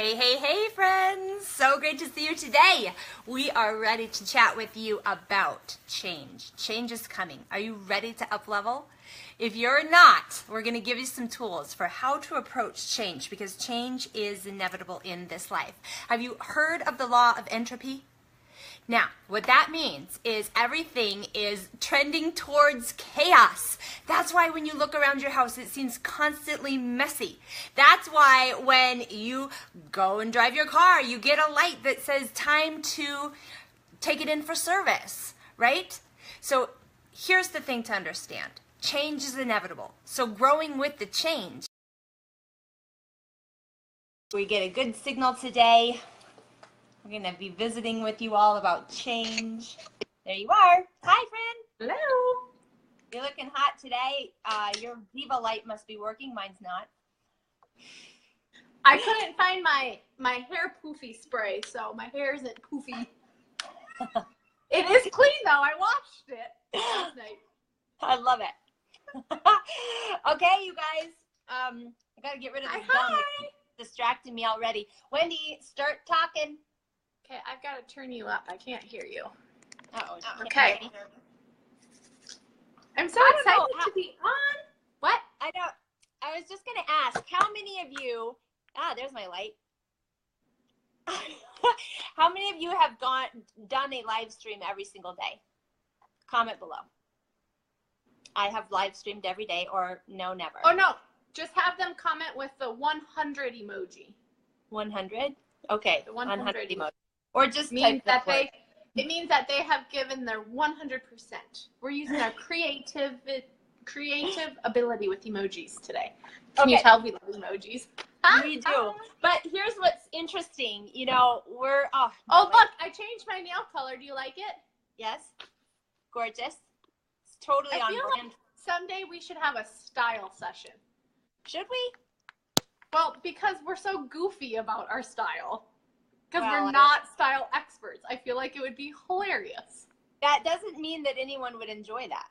Hey, hey, hey, friends! So great to see you today. We are ready to chat with you about change. Change is coming. Are you ready to up-level? If you're not, we're going to give you some tools for how to approach change because change is inevitable in this life. Have you heard of the law of entropy? Now, what that means is everything is trending towards chaos. That's why when you look around your house, it seems constantly messy. That's why when you go and drive your car, you get a light that says time to take it in for service, right? So here's the thing to understand. Change is inevitable. So growing with the change. We get a good signal today. We're going to be visiting with you all about change. There you are. Hi, friend. Hello. You're looking hot today. Your Viva light must be working. Mine's not. I couldn't find my hair poofy spray, so my hair isn't poofy. It is clean, though. I washed it last night. I love it. Okay, you guys. I got to get rid of this gum. It's distracting me already. Wendy, start talking. Okay, I've got to turn you up. I can't hear you. Uh-oh. Okay. I'm so excited to be on. What? I was just going to ask, how many of you, there's my light. How many of you have done a live stream every single day? Comment below. I have live streamed every day, or no, never. Oh, no. Just have them comment with the 100 emoji. 100? Okay, the 100 emoji. Or just means type that it means that they have given their 100%. We're using our creative ability with emojis today. Can you tell we love emojis? We do. But here's what's interesting. You know, we're... Oh, look, I changed my nail color. Do you like it? Yes. Gorgeous. It's totally on brand. Like someday we should have a style session. Should we? Well, because we're so goofy about our style. Because well, we're not style experts. I feel like it would be hilarious. That doesn't mean that anyone would enjoy that.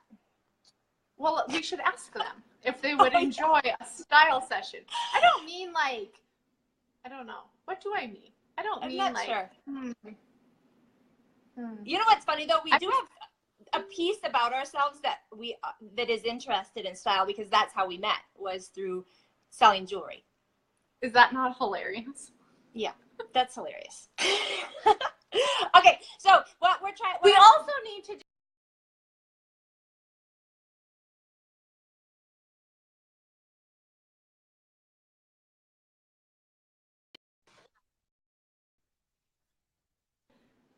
Well, we should ask them if they would enjoy a style session. I don't mean like, I don't know. What do I mean? I don't mean like. Sure. You know what's funny though? We do have a piece about ourselves that is interested in style because that's how we met, was through selling jewelry. Is that not hilarious? Yeah, that's hilarious. Okay, so what we're trying. We also need to.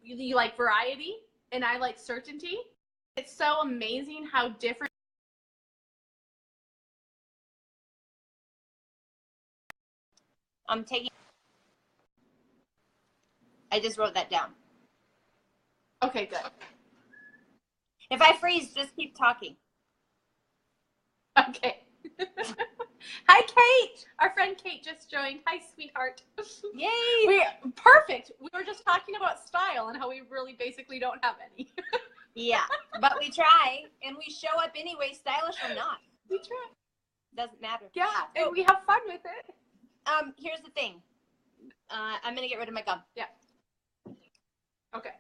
You like variety, and I like certainty. It's so amazing how different. I just wrote that down. Okay, good. If I freeze, just keep talking. Okay. Hi, Kate. Our friend Kate just joined. Hi, sweetheart. Yay! Perfect. We were just talking about style and how we really basically don't have any. Yeah, but we try, and we show up anyway, stylish or not. We try. Doesn't matter. Yeah, and we have fun with it. Here's the thing. I'm gonna get rid of my gum. Yeah. Okay.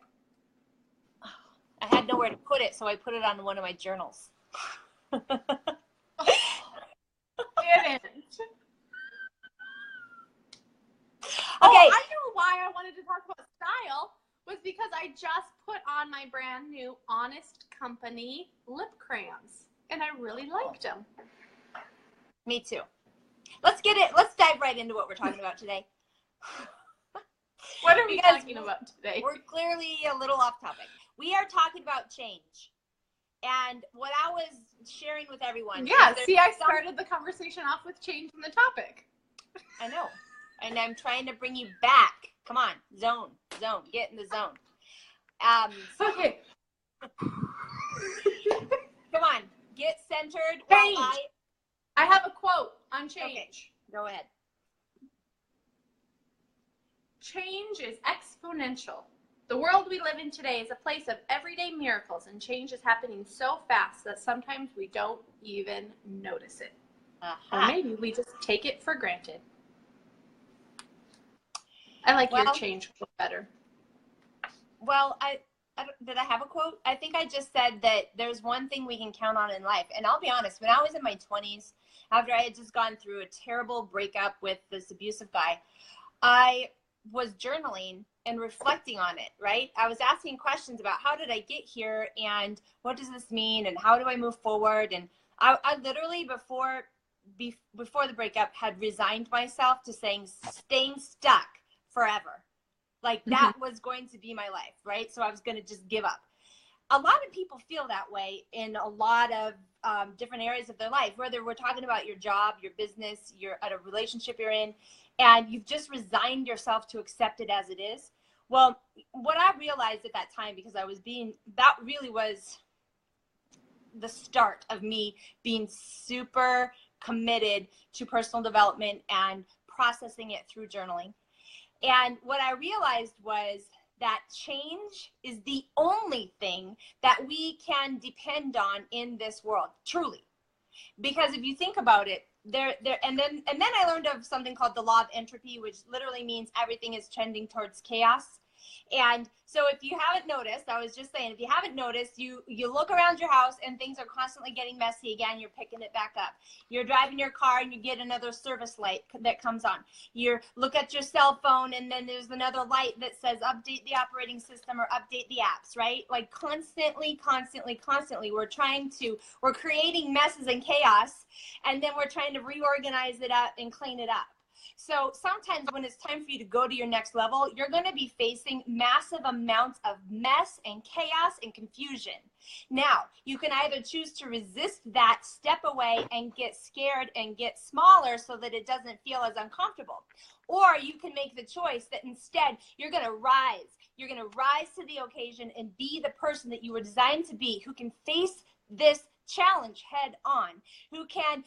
I had nowhere to put it, so I put it on one of my journals. Okay. Okay. I know why I wanted to talk about style was because I just put on my brand new Honest Company lip crayons, and I really liked them. Me too. Let's dive right into what we're talking about today. What are we talking about today? We're clearly a little off topic. We are talking about change. And what I was sharing with everyone. Yeah, see, I started the conversation off with change in the topic. I know. And I'm trying to bring you back. Come on, zone, get in the zone. Okay. Come on, get centered. Change. I have a quote on change. Okay, go ahead. Change is exponential. The world we live in today is a place of everyday miracles, and change is happening so fast that sometimes we don't even notice it. Or maybe we just take it for granted. I like your Well, change quote better. well, did I have a quote? I think I just said that there's one thing we can count on in life. And I'll be honest, when I was in my 20s, after I had just gone through a terrible breakup with this abusive guy, I was journaling and reflecting on it, right? I was asking questions about how did I get here and what does this mean and how do I move forward? And I literally before the breakup had resigned myself to staying stuck forever. Like that was going to be my life, right? So I was going to just give up. A lot of people feel that way in a lot of different areas of their life, whether we're talking about your job, your business, you're at a relationship you're in, and you've just resigned yourself to accept it as it is. Well, what I realized at that time, because that really was the start of me being super committed to personal development and processing it through journaling. And what I realized was that change is the only thing that we can depend on in this world, truly. Because if you think about it, and then I learned of something called the law of entropy, which literally means everything is trending towards chaos. And so if you haven't noticed, I was just saying, if you haven't noticed, you look around your house and things are constantly getting messy again, you're picking it back up. You're driving your car and you get another service light that comes on. You look at your cell phone and then there's another light that says update the operating system or update the apps, right? Like constantly, we're creating messes and chaos, and then we're trying to reorganize it up and clean it up. So sometimes when it's time for you to go to your next level, you're going to be facing massive amounts of mess and chaos and confusion. Now, you can either choose to resist that, step away and get scared and get smaller so that it doesn't feel as uncomfortable. Or you can make the choice that instead you're going to rise. You're going to rise to the occasion and be the person that you were designed to be, who can face this challenge head on, who can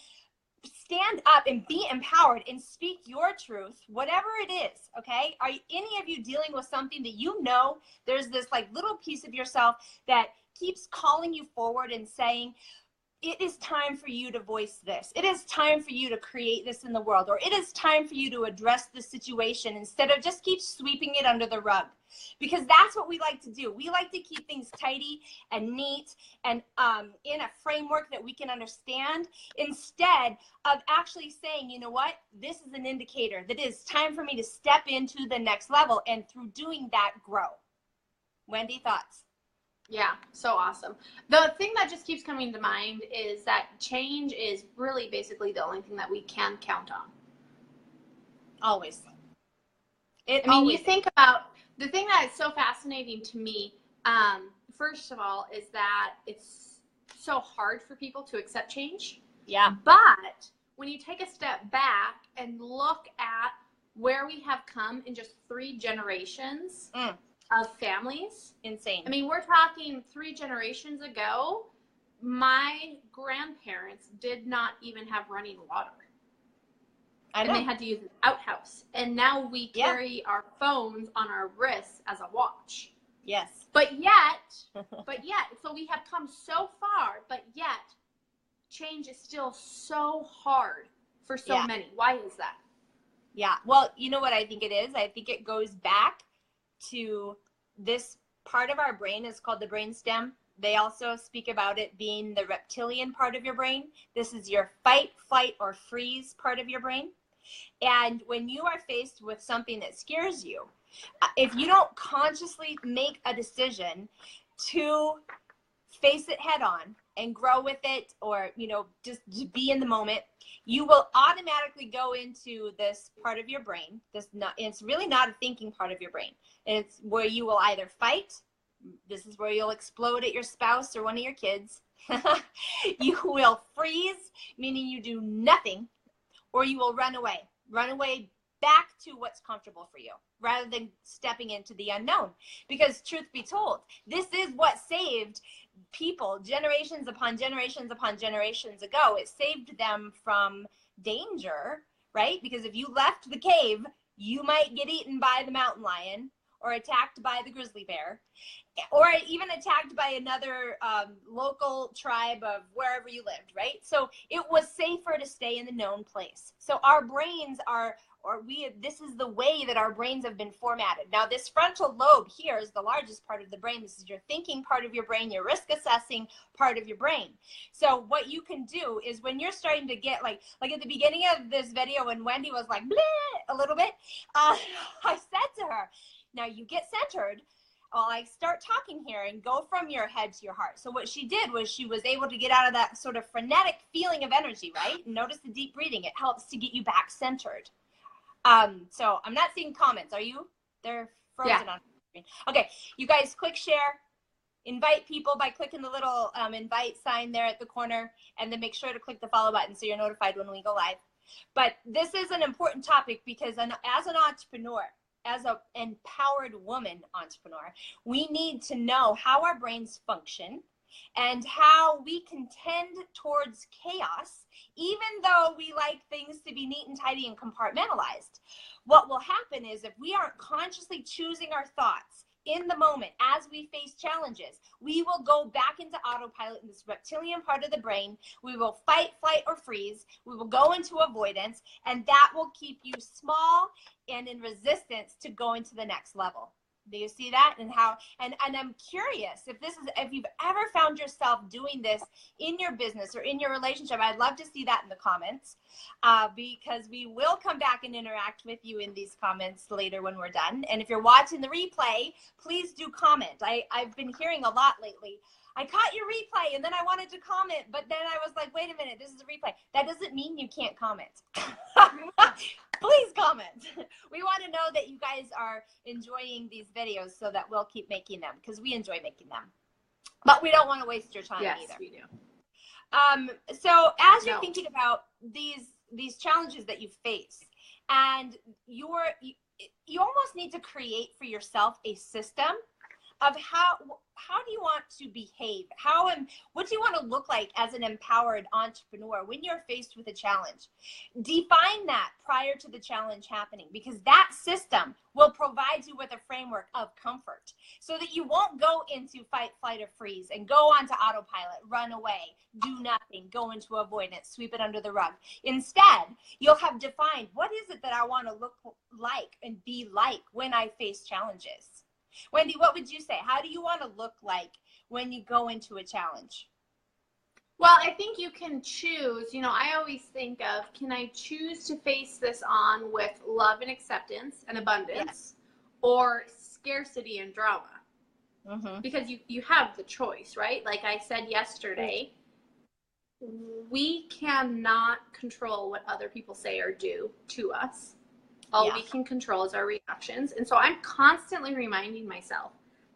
stand up and be empowered and speak your truth, whatever it is, okay? Are any of you dealing with something that you know there's this like little piece of yourself that keeps calling you forward and saying, it is time for you to voice this. It is time for you to create this in the world, or it is time for you to address the situation instead of just keep sweeping it under the rug. Because that's what we like to do. We like to keep things tidy and neat and in a framework that we can understand, instead of actually saying, you know what, this is an indicator that it is time for me to step into the next level, and through doing that, grow. Wendy, thoughts? Yeah, so awesome. The thing that just keeps coming to mind is that change is really basically the only thing that we can count on. Always. You think about the thing that is so fascinating to me, first of all, is that it's so hard for people to accept change. Yeah. But when you take a step back and look at where we have come in just 3 generations of families. Insane. I mean, we're talking 3 generations ago, my grandparents did not even have running water. And they had to use an outhouse. And now we carry our phones on our wrists as a watch. Yes. But yet, so we have come so far, but yet change is still so hard for so many. Why is that? Yeah. Well, you know what I think it is? I think it goes back to this part of our brain is called the brainstem. They also speak about it being the reptilian part of your brain. This is your fight, flight, or freeze part of your brain. And when you are faced with something that scares you, if you don't consciously make a decision to face it head on and grow with it, or, you know, just be in the moment, you will automatically go into this part of your brain. It's really not a thinking part of your brain. It's where you will either fight. This is where you'll explode at your spouse or one of your kids. You will freeze, meaning you do nothing, or you will run away back to what's comfortable for you rather than stepping into the unknown. Because truth be told, this is what saved people generations upon generations upon generations ago. It saved them from danger, right? Because if you left the cave, you might get eaten by the mountain lion, or attacked by the grizzly bear, or even attacked by another local tribe of wherever you lived, right? So it was safer to stay in the known place. So our brains are, this is the way that our brains have been formatted. Now, this frontal lobe here is the largest part of the brain. This is your thinking part of your brain, your risk assessing part of your brain. So what you can do is when you're starting to get like at the beginning of this video when Wendy was like, bleh, a little bit, I said to her, now you get centered. Well, I start talking here and go from your head to your heart. So what she did was she was able to get out of that sort of frenetic feeling of energy, right? Notice the deep breathing. It helps to get you back centered. So I'm not seeing comments. Are you? They're frozen on screen. Okay, you guys click share. Invite people by clicking the little invite sign there at the corner, and then make sure to click the follow button so you're notified when we go live. But this is an important topic because as an entrepreneur, as an empowered woman entrepreneur, we need to know how our brains function and how we can tend towards chaos, even though we like things to be neat and tidy and compartmentalized. What will happen is if we aren't consciously choosing our thoughts in the moment as we face challenges, we will go back into autopilot in this reptilian part of the brain. We will fight, flight, or freeze. We will go into avoidance, and that will keep you small and in resistance to going to the next level. Do you see that? And how, and I'm curious if you've ever found yourself doing this in your business or in your relationship. I'd love to see that in the comments, because we will come back and interact with you in these comments later when we're done. And if you're watching the replay, please do comment. I've been hearing a lot lately. I caught your replay and then I wanted to comment, but then I was like, wait a minute, this is a replay. That doesn't mean you can't comment. Please comment. We want to know that you guys are enjoying these videos so that we'll keep making them, because we enjoy making them. But we don't want to waste your time either. Yes, we do. So as you're thinking about these challenges that you face, and you almost need to create for yourself a system of how do you want to behave? What do you want to look like as an empowered entrepreneur when you're faced with a challenge? Define that prior to the challenge happening, because that system will provide you with a framework of comfort so that you won't go into fight, flight, or freeze and go onto autopilot, run away, do nothing, go into avoidance, sweep it under the rug. Instead, you'll have defined, what is it that I want to look like and be like when I face challenges? Wendy, what would you say? How do you want to look like when you go into a challenge? Well, I think you can choose. You know, I always think of, can I choose to face this on with love and acceptance and abundance, or scarcity and drama? Mm-hmm. Because you have the choice, right? Like I said yesterday, we cannot control what other people say or do to us. All we can control is our reactions. And so I'm constantly reminding myself,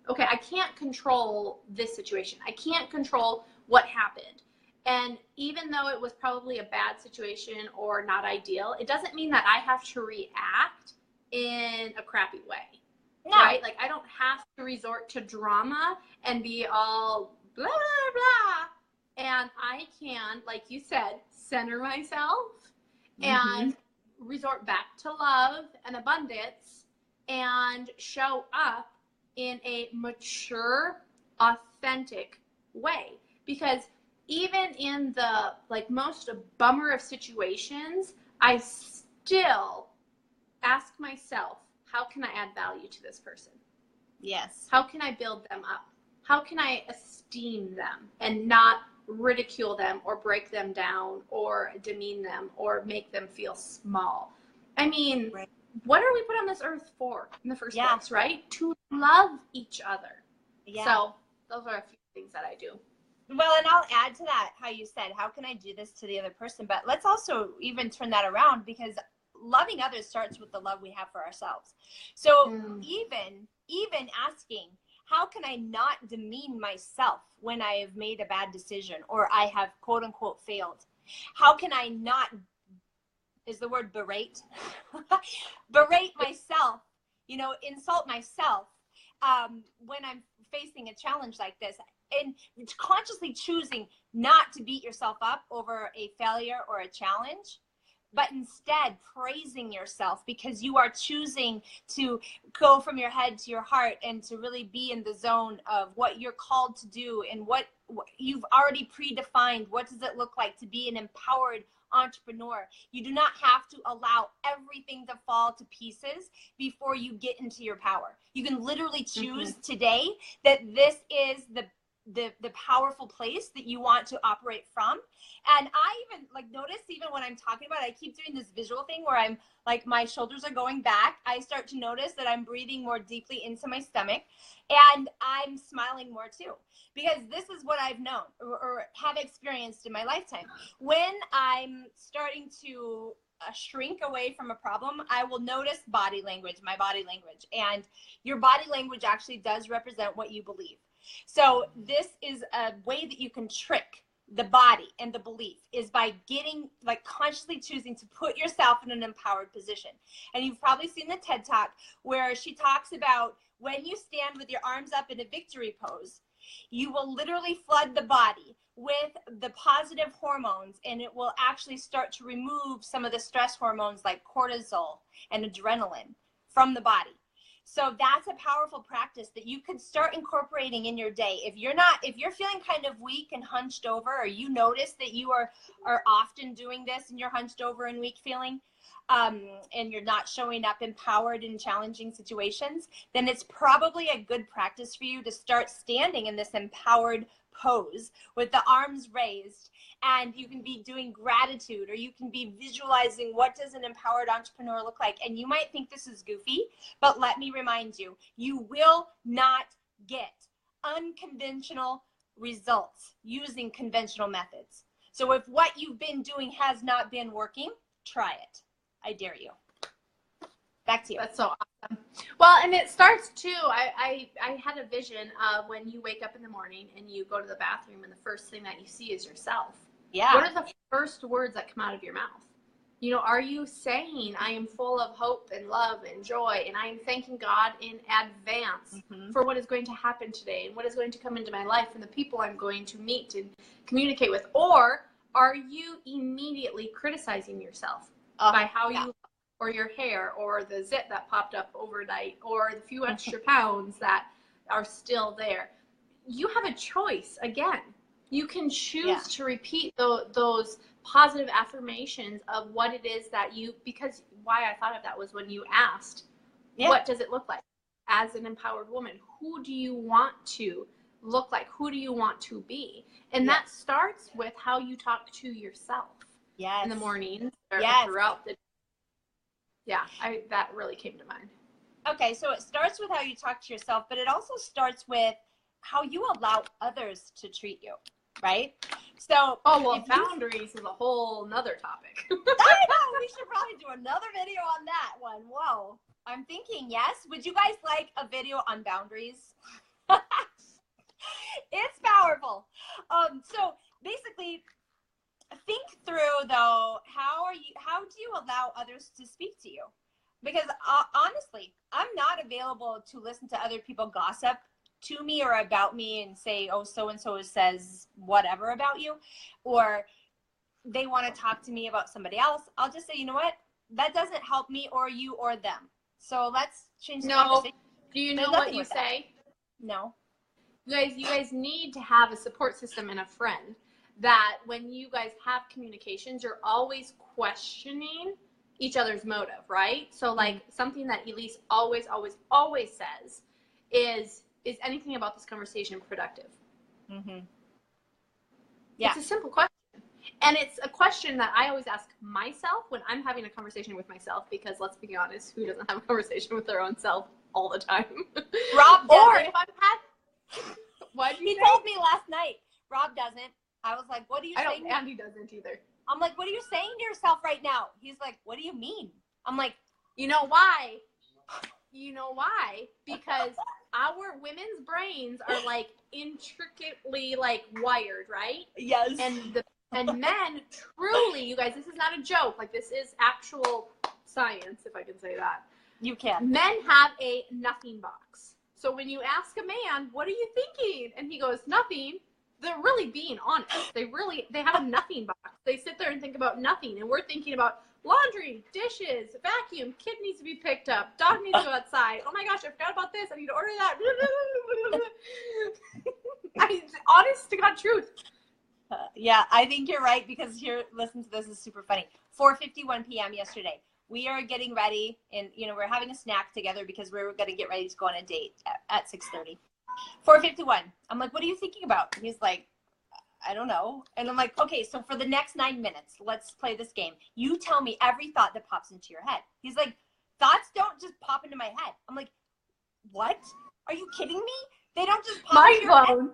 okay, I can't control this situation. I can't control what happened. And even though it was probably a bad situation or not ideal, it doesn't mean that I have to react in a crappy way. No. Right? Like I don't have to resort to drama and be all blah, blah, blah. And I can, like you said, center myself and resort back to love and abundance and show up in a mature, authentic way. Because even in the most bummer of situations, I still ask myself, how can I add value to this person? Yes. How can I build them up? How can I esteem them and not ridicule them or break them down or demean them or make them feel small? I mean, what are we put on this earth for in the first place, right? To love each other. Yeah. So those are a few things that I do. Well, and I'll add to that how you said, how can I do this to the other person? But let's also even turn that around, because loving others starts with the love we have for ourselves. So even asking, how can I not demean myself when I have made a bad decision or I have quote unquote failed? How can I not, is the word berate? Berate myself, insult myself when I'm facing a challenge like this. And consciously choosing not to beat yourself up over a failure or a challenge but instead praising yourself because you are choosing to go from your head to your heart and to really be in the zone of what you're called to do and what you've already predefined. What does it look like to be an empowered entrepreneur? You do not have to allow everything to fall to pieces before you get into your power. You can literally choose today that this is the powerful place that you want to operate from. And I even notice, even when I'm talking about it, I keep doing this visual thing where I'm like, my shoulders are going back. I start to notice that I'm breathing more deeply into my stomach, and I'm smiling more too, because this is what I've known or have experienced in my lifetime. When I'm starting to shrink away from a problem, I will notice body language, my body language, and your body language actually does represent what you believe. So this is a way that you can trick the body and the belief, is by getting, consciously choosing to put yourself in an empowered position. And you've probably seen the TED Talk where she talks about when you stand with your arms up in a victory pose, you will literally flood the body with the positive hormones, and it will actually start to remove some of the stress hormones like cortisol and adrenaline from the body. So that's a powerful practice that you could start incorporating in your day. If you're feeling kind of weak and hunched over, or you notice that you are often doing this and you're hunched over and weak feeling, and you're not showing up empowered in challenging situations, then it's probably a good practice for you to start standing in this empowered pose with the arms raised, and you can be doing gratitude, or you can be visualizing what does an empowered entrepreneur look like. And you might think this is goofy, but let me remind you, you will not get unconventional results using conventional methods. So if what you've been doing has not been working, try it. I dare you. Back to you. That's so awesome. Well, and it starts too. I had a vision of when you wake up in the morning and you go to the bathroom and the first thing that you see is yourself. Yeah. What are the first words that come out of your mouth? You know, are you saying, I am full of hope and love and joy, and I am thanking God in advance for what is going to happen today and what is going to come into my life and the people I'm going to meet and communicate with? Or are you immediately criticizing yourself by how you look, or your hair, or the zit that popped up overnight, or the few extra pounds that are still there? You have a choice. Again, you can choose to repeat those positive affirmations of what it is that you, because why I thought of that was when you asked, what does it look like as an empowered woman? Who do you want to look like? Who do you want to be? And that starts with how you talk to yourself in the morning or throughout the day. Yeah, that really came to mind. Okay, so it starts with how you talk to yourself, but it also starts with how you allow others to treat you, right? So, boundaries is a whole nother topic. I know, we should probably do another video on that one. Whoa. I'm thinking, yes. Would you guys like a video on boundaries? It's powerful. So basically, think through though, how do you allow others to speak to you? Because honestly, I'm not available to listen to other people gossip to me or about me and say, oh, so-and-so says whatever about you, or they want to talk to me about somebody else. I'll just say, you know what? That doesn't help me or you or them. So let's change the conversation. Do you know what you say? No. You guys need to have a support system and a friend that when you guys have communications, you're always questioning each other's motive, right? So like something that Elise always says is anything about this conversation productive? Yeah. It's a simple question. And it's a question that I always ask myself when I'm having a conversation with myself, because let's be honest, who doesn't have a conversation with their own self all the time? Rob doesn't. Or if I'm he told me last night, Rob doesn't. I was like, what are you saying? Andy doesn't either. I'm like, what are you saying to yourself right now? He's like, what do you mean? I'm like, you know why? Because our women's brains are like intricately like wired, right? Yes. And men, truly, you guys, this is not a joke. Like, this is actual science, if I can say that. You can. Men have a nothing box. So when you ask a man, what are you thinking? And he goes, nothing. They're really being honest. They have a nothing box. They sit there and think about nothing. And we're thinking about laundry, dishes, vacuum, kid needs to be picked up, dog needs to go outside. Oh my gosh, I forgot about this. I need to order that. Honest to God truth. Yeah, I think you're right, because here, listen to this, is super funny. 4:51 p.m. yesterday. We are getting ready, and we're having a snack together because we're going to get ready to go on a date at 6:30. 4:51. I'm like, what are you thinking about? He's like, I don't know. And I'm like, okay, so for the next 9 minutes, let's play this game. You tell me every thought that pops into your head. He's like, thoughts don't just pop into my head. I'm like, what? Are you kidding me? They don't just pop into your head.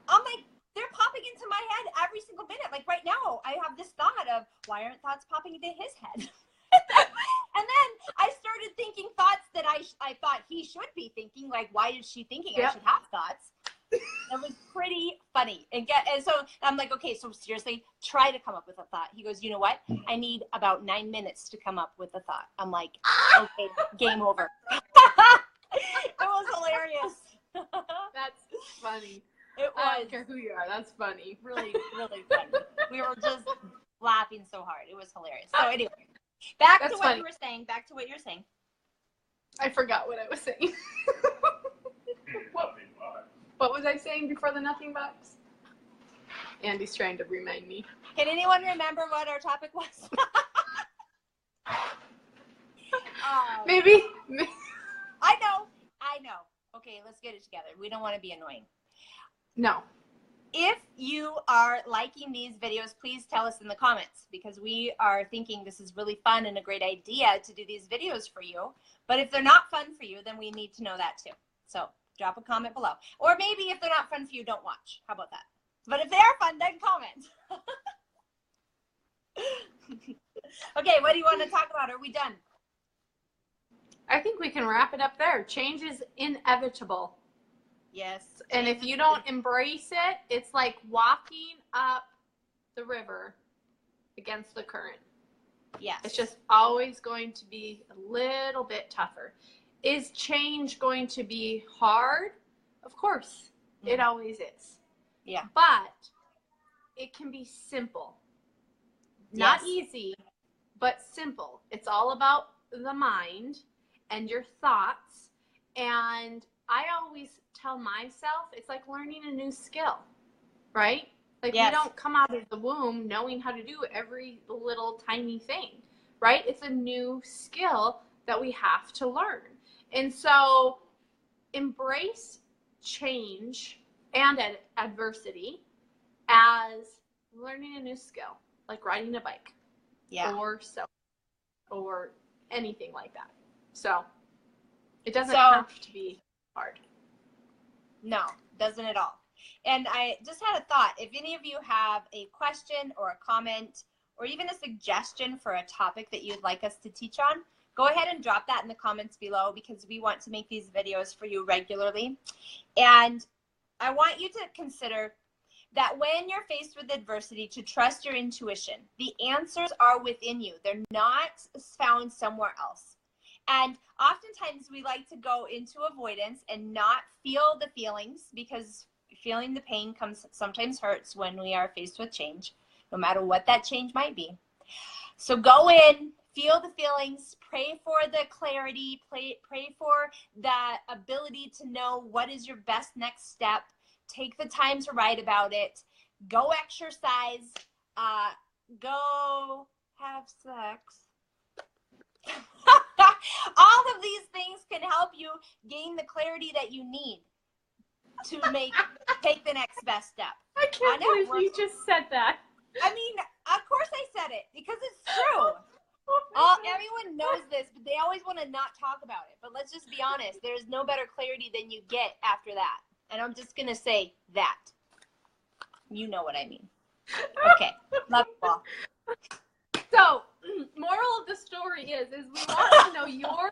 I'm like, they're popping into my head every single minute. Like right now, I have this thought of, why aren't thoughts popping into his head? And then I started thinking thoughts that I thought he should be thinking. Like, why is she thinking I should have thoughts? That was pretty funny. And so I'm like, okay, so seriously, try to come up with a thought. He goes, you know what? I need about 9 minutes to come up with a thought. I'm like, okay, game over. It was hilarious. That's funny. It was. I don't care who you are. That's funny. Really, really funny. We were just laughing so hard. It was hilarious. So anyway, back to what you were saying. Back to what you're saying. I forgot what I was saying. What was I saying before the nothing box? Andy's trying to remind me. Can anyone remember what our topic was? Maybe. I know. Okay, let's get it together. We don't want to be annoying. No. If you are liking these videos, please tell us in the comments, because we are thinking this is really fun and a great idea to do these videos for you. But if they're not fun for you, then we need to know that too. So drop a comment below. Or maybe if they're not fun for you, don't watch. How about that? But if they are fun, then comment. Okay, what do you want to talk about? Are we done? I think we can wrap it up there. Change is inevitable. Yes. And if you don't embrace it, it's like walking up the river against the current. Yes. It's just always going to be a little bit tougher. Is change going to be hard? Of course. It always is. Yeah. But it can be simple. Not easy, but simple. It's all about the mind and your thoughts. And I always tell myself it's like learning a new skill, right? Like we don't come out of the womb knowing how to do every little tiny thing, right? It's a new skill that we have to learn. And so embrace change and adversity as learning a new skill, like riding a bike or sewing or anything like that. So it doesn't have to be hard. No, doesn't at all. And I just had a thought. If any of you have a question or a comment or even a suggestion for a topic that you'd like us to teach on, go ahead and drop that in the comments below, because we want to make these videos for you regularly. And I want you to consider that when you're faced with adversity, to trust your intuition. The answers are within you. They're not found somewhere else. And oftentimes we like to go into avoidance and not feel the feelings, because feeling the pain sometimes hurts when we are faced with change, no matter what that change might be. So go in, feel the feelings, pray for the clarity, pray for the ability to know what is your best next step. Take the time to write about it. Go exercise. Go have sex. All of these things can help you gain the clarity that you need to take the next best step. I can't believe you just said that. I mean, of course I said it, because it's true. Everyone knows this, but they always want to not talk about it. But let's just be honest. There's no better clarity than you get after that. And I'm just going to say that. You know what I mean. Okay. Love you all. So, moral of the story is we want to know your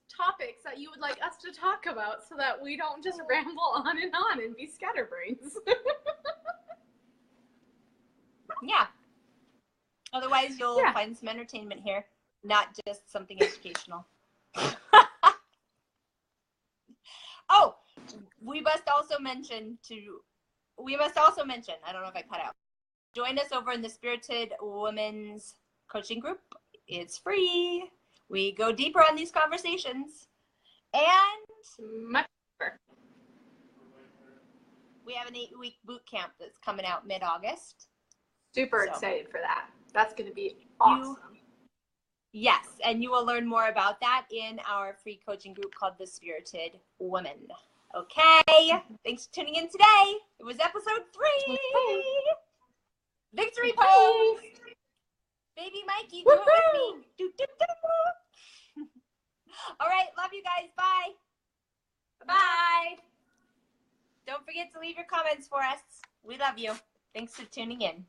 topics that you would like us to talk about, so that we don't just ramble on and be scatterbrains. Yeah. Otherwise, you'll find some entertainment here, not just something educational. Oh, we must also mention, I don't know if I cut out. join us over in the Spirited Women's Coaching Group. It's free. We go deeper on these conversations. And Much better. we have an 8-week boot camp that's coming out mid-August. Super excited for that. That's going to be awesome. Yes, and you will learn more about that in our free coaching group called the Spirited Women. Okay, thanks for tuning in today. It was episode 3. Victory pose. Baby Mikey, do it with me. Do, do, do. All right, love you guys. Bye. Bye. Don't forget to leave your comments for us. We love you. Thanks for tuning in.